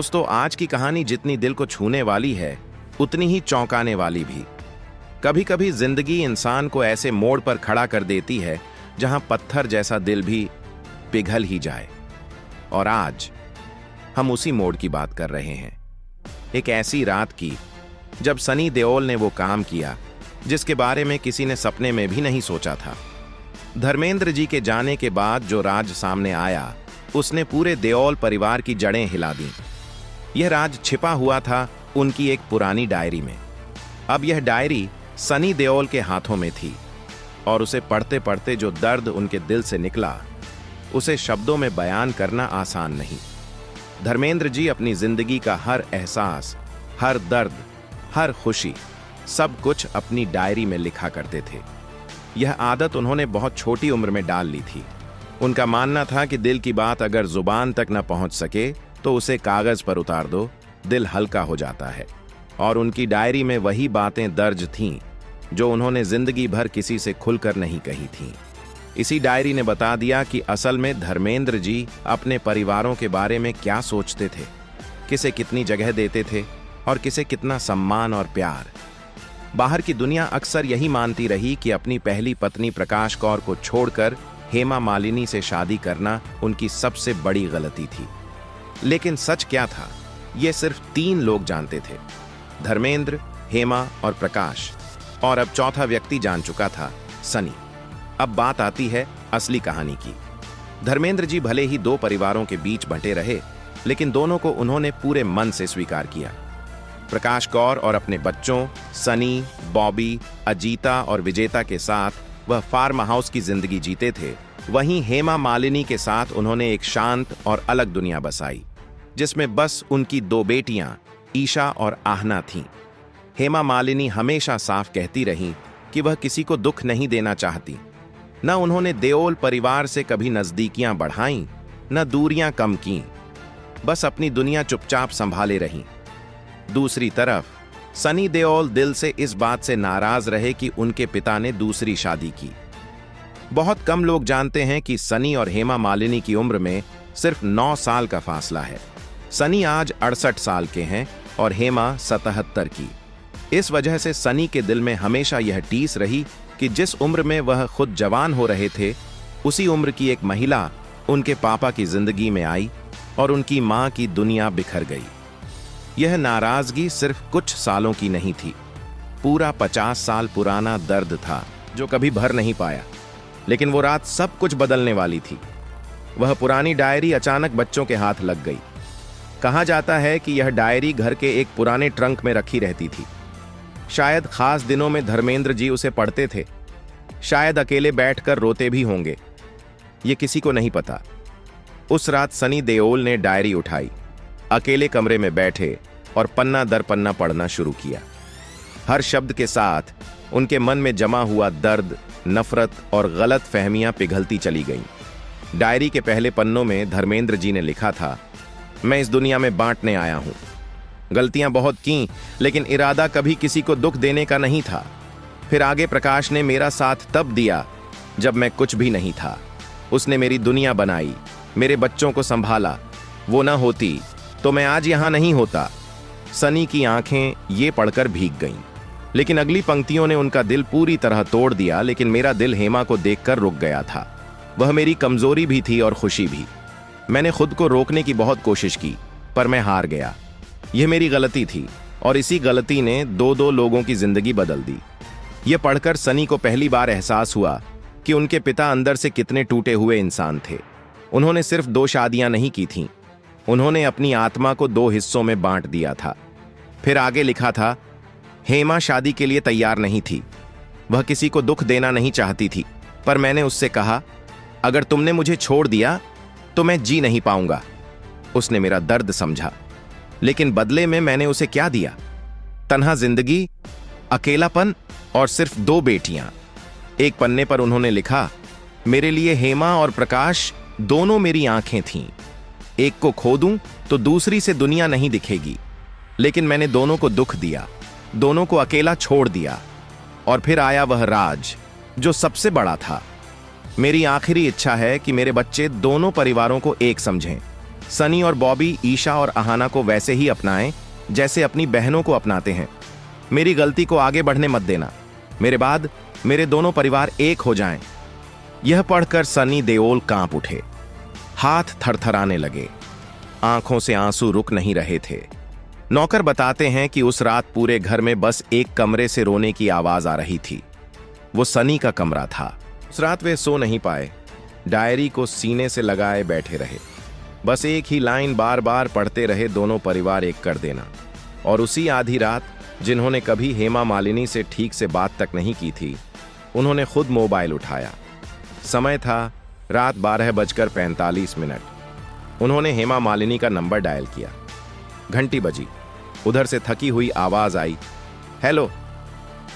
दोस्तों, आज की कहानी जितनी दिल को छूने वाली है उतनी ही चौंकाने वाली भी। कभी कभी जिंदगी इंसान को ऐसे मोड़ पर खड़ा कर देती है जहां पत्थर जैसा दिल भी पिघल ही जाए। और आज हम उसी मोड़ की बात कर रहे हैं। एक ऐसी रात की जब सनी देओल ने वो काम किया जिसके बारे में किसी ने सपने में भी नहीं सोचा था। धर्मेंद्र जी के जाने के बाद जो राज सामने आया उसने पूरे देओल परिवार की जड़ें हिला दी। यह राज छिपा हुआ था उनकी एक पुरानी डायरी में। अब यह डायरी सनी देओल के हाथों में थी और उसे पढ़ते पढ़ते जो दर्द उनके दिल से निकला उसे शब्दों में बयान करना आसान नहीं। धर्मेंद्र जी अपनी जिंदगी का हर एहसास, हर दर्द, हर खुशी, सब कुछ अपनी डायरी में लिखा करते थे। यह आदत उन्होंने बहुत छोटी उम्र में डाल ली थी। उनका मानना था कि दिल की बात अगर जुबान तक न पहुंच सके तो उसे कागज पर उतार दो, दिल हल्का हो जाता है। और उनकी डायरी में वही बातें दर्ज थीं जो उन्होंने जिंदगी भर किसी से खुलकर नहीं कही थीं। इसी डायरी ने बता दिया कि असल में धर्मेंद्र जी अपने परिवारों के बारे में क्या सोचते थे, किसे कितनी जगह देते थे और किसे कितना सम्मान और प्यार। बाहर की दुनिया अक्सर यही मानती रही कि अपनी पहली पत्नी प्रकाश कौर को छोड़कर हेमा मालिनी से शादी करना उनकी सबसे बड़ी गलती थी। लेकिन सच क्या था, ये सिर्फ 3 लोग जानते थे, धर्मेंद्र, हेमा और प्रकाश। और अब चौथा व्यक्ति जान चुका था, सनी। अब बात आती है असली कहानी की। धर्मेंद्र जी भले ही 2 परिवारों के बीच बंटे रहे, लेकिन दोनों को उन्होंने पूरे मन से स्वीकार किया। प्रकाश कौर और अपने बच्चों सनी, बॉबी, अजीता और विजेता के साथ वह फार्म हाउस की जिंदगी जीते थे। वहीं हेमा मालिनी के साथ उन्होंने एक शांत और अलग दुनिया बसाई जिसमें बस उनकी 2 बेटियां ईशा और आहना थीं। हेमा मालिनी हमेशा साफ कहती रहीं कि वह किसी को दुख नहीं देना चाहती। न उन्होंने देओल परिवार से कभी नजदीकियां बढ़ाईं, न दूरियां कम कीं, बस अपनी दुनिया चुपचाप संभाले रहीं। दूसरी तरफ सनी देओल दिल से इस बात से नाराज रहे कि उनके पिता ने दूसरी शादी की। बहुत कम लोग जानते हैं कि सनी और हेमा मालिनी की उम्र में सिर्फ 9 साल का फासला है। सनी आज 68 साल के हैं और हेमा 77 की। इस वजह से सनी के दिल में हमेशा यह टीस रही कि जिस उम्र में वह खुद जवान हो रहे थे उसी उम्र की एक महिला उनके पापा की जिंदगी में आई और उनकी मां की दुनिया बिखर गई। यह नाराजगी सिर्फ कुछ सालों की नहीं थी, पूरा 50 साल पुराना दर्द था जो कभी भर नहीं पाया। लेकिन वो रात सब कुछ बदलने वाली थी। वह पुरानी डायरी अचानक बच्चों के हाथ लग गई। कहा जाता है कि यह डायरी घर के एक पुराने ट्रंक में रखी रहती थी। शायद खास दिनों में धर्मेंद्र जी उसे पढ़ते थे, शायद अकेले बैठकर रोते भी होंगे, ये किसी को नहीं पता। उस रात सनी देओल ने डायरी उठाई, अकेले कमरे में बैठे और पन्ना दर पन्ना पढ़ना शुरू किया। हर शब्द के साथ उनके मन में जमा हुआ दर्द, नफरत और गलत फहमियां पिघलती चली गईं। डायरी के पहले पन्नों में धर्मेंद्र जी ने लिखा था, मैं इस दुनिया में बांटने आया हूं। गलतियां बहुत की, लेकिन इरादा कभी किसी को दुख देने का नहीं था। फिर आगे प्रकाश ने मेरा साथ तब दिया जब मैं कुछ भी नहीं था। उसने मेरी दुनिया बनाई, मेरे बच्चों को संभाला। वो न होती तो मैं आज यहां नहीं होता। सनी की आंखें ये पढ़कर भीग गईं। लेकिन अगली पंक्तियों ने उनका दिल पूरी तरह तोड़ दिया। लेकिन मेरा दिल हेमा को देखकर रुक गया था। वह मेरी कमजोरी भी थी और खुशी भी। मैंने खुद को रोकने की बहुत कोशिश की, पर मैं हार गया। यह मेरी गलती थी और इसी गलती ने 2 लोगों की जिंदगी बदल दी। यह पढ़कर सनी को पहली बार एहसास हुआ कि उनके पिता अंदर से कितने टूटे हुए इंसान थे। उन्होंने सिर्फ 2 शादियां नहीं की थीं, उन्होंने अपनी आत्मा को 2 हिस्सों में बांट दिया था। फिर आगे लिखा था, हेमा शादी के लिए तैयार नहीं थी। वह किसी को दुख देना नहीं चाहती थी, पर मैंने उससे कहा, अगर तुमने मुझे छोड़ दिया तो मैं जी नहीं पाऊंगा। उसने मेरा दर्द समझा, लेकिन बदले में मैंने उसे क्या दिया? तन्हा जिंदगी, अकेलापन और सिर्फ 2 बेटियां। एक पन्ने पर उन्होंने लिखा, मेरे लिए हेमा और प्रकाश दोनों मेरी आंखें थीं। एक को खो दूं तो दूसरी से दुनिया नहीं दिखेगी। लेकिन मैंने दोनों को दुख दिया, दोनों को अकेला छोड़ दिया। और फिर आया वह राज जो सबसे बड़ा था। मेरी आखिरी इच्छा है कि मेरे बच्चे दोनों परिवारों को एक समझें। सनी और बॉबी ईशा और अहाना को वैसे ही अपनाएं जैसे अपनी बहनों को अपनाते हैं। मेरी गलती को आगे बढ़ने मत देना। मेरे बाद मेरे दोनों परिवार एक हो जाएं। यह पढ़कर सनी देओल कांप उठे, हाथ थरथराने लगे, आंखों से आंसू रुक नहीं रहे थे। नौकर बताते हैं कि उस रात पूरे घर में बस एक कमरे से रोने की आवाज आ रही थी। वो सनी का कमरा था। उस रात वे सो नहीं पाए, डायरी को सीने से लगाए बैठे रहे। बस एक ही लाइन बार बार पढ़ते रहे, दोनों परिवार एक कर देना। और उसी आधी रात, जिन्होंने कभी हेमा मालिनी से ठीक से बात तक नहीं की थी, उन्होंने खुद मोबाइल उठाया। समय था रात 12:45। उन्होंने हेमा मालिनी का नंबर डायल किया। घंटी बजी। उधर से थकी हुई आवाज आई, हेलो।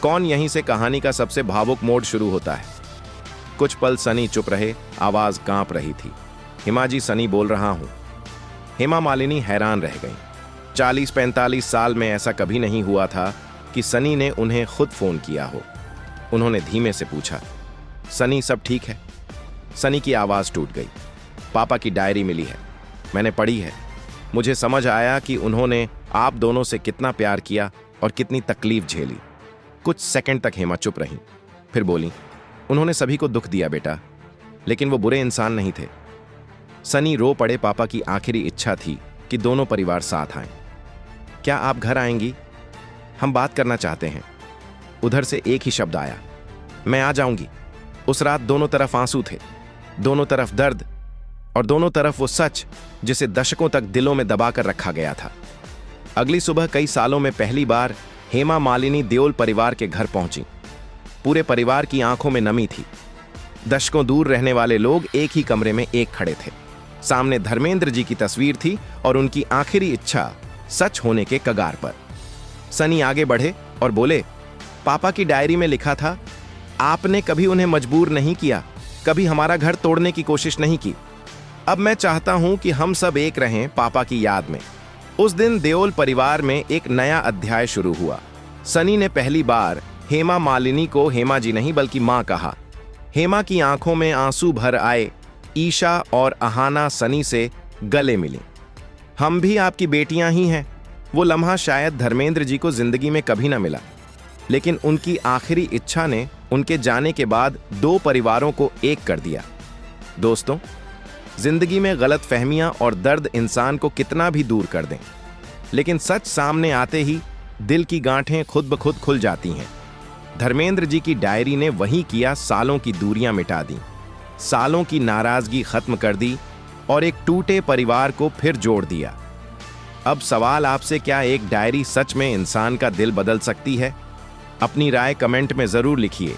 कौन? यहीं से कहानी का सबसे भावुक मोड़ शुरू होता है। कुछ पल सनी चुप रहे, आवाज कांप रही थी। हेमा जी, सनी बोल रहा हूं। हेमा मालिनी हैरान रह गई। 40-45 साल में ऐसा कभी नहीं हुआ था कि सनी ने उन्हें खुद फोन किया हो। उन्होंने धीमे से पूछा, सनी सब ठीक है? सनी की आवाज टूट गई। पापा की डायरी मिली है, मैंने पढ़ी है। मुझे समझ आया कि उन्होंने आप दोनों से कितना प्यार किया और कितनी तकलीफ झेली। कुछ सेकंड तक हेमा चुप रही, फिर बोली, उन्होंने सभी को दुख दिया बेटा, लेकिन वो बुरे इंसान नहीं थे। सनी रो पड़े। पापा की आखिरी इच्छा थी कि दोनों परिवार साथ आएं। क्या आप घर आएंगी? हम बात करना चाहते हैं। उधर से एक ही शब्द आया, मैं आ जाऊंगी। उस रात दोनों तरफ आंसू थे, दोनों तरफ दर्द, और दोनों तरफ वो सच जिसे दशकों तक दिलों में दबाकर रखा गया था। अगली सुबह कई सालों में पहली बार हेमा मालिनी देओल परिवार के घर पहुंची। पूरे परिवार की आंखों में नमी थी। दशकों दूर रहने वाले लोग एक ही कमरे में एक खड़े थे। सामने धर्मेंद्र जी की तस्वीर थी और उनकी आखिरी इच्छा सच होने के कगार पर। सनी आगे बढ़े और बोले, पापा की डायरी में लिखा था, आपने कभी उन्हें मजबूर नहीं किया, कभी हमारा घर तोड़ने की कोशिश नहीं की। अब मैं चाहता हूं कि हम सब एक रहें पापा की याद में। उस दिन देओल परिवार में एक नया अध्याय शुरू हुआ। सनी ने पहली बार हेमा मालिनी को हेमा जी नहीं बल्कि मां कहा। हेमा की आंखों में आंसू भर आए। ईशा और अहाना सनी से गले मिली। हम भी आपकी बेटियां ही हैं। वो लम्हा शायद धर्मेंद्र जी को जिंदगी में कभी ना मिला, लेकिन उनकी आखिरी इच्छा ने उनके जाने के बाद दो परिवारों को एक कर दिया। दोस्तों, जिंदगी में गलत फहमियां और दर्द इंसान को कितना भी दूर कर दें, लेकिन सच सामने आते ही दिल की गांठें खुद ब खुद खुल जाती हैं। धर्मेंद्र जी की डायरी ने वही किया, सालों की दूरियां मिटा दी, सालों की नाराजगी खत्म कर दी और एक टूटे परिवार को फिर जोड़ दिया। अब सवाल आपसे, क्या एक डायरी सच में इंसान का दिल बदल सकती है? अपनी राय कमेंट में जरूर लिखिए।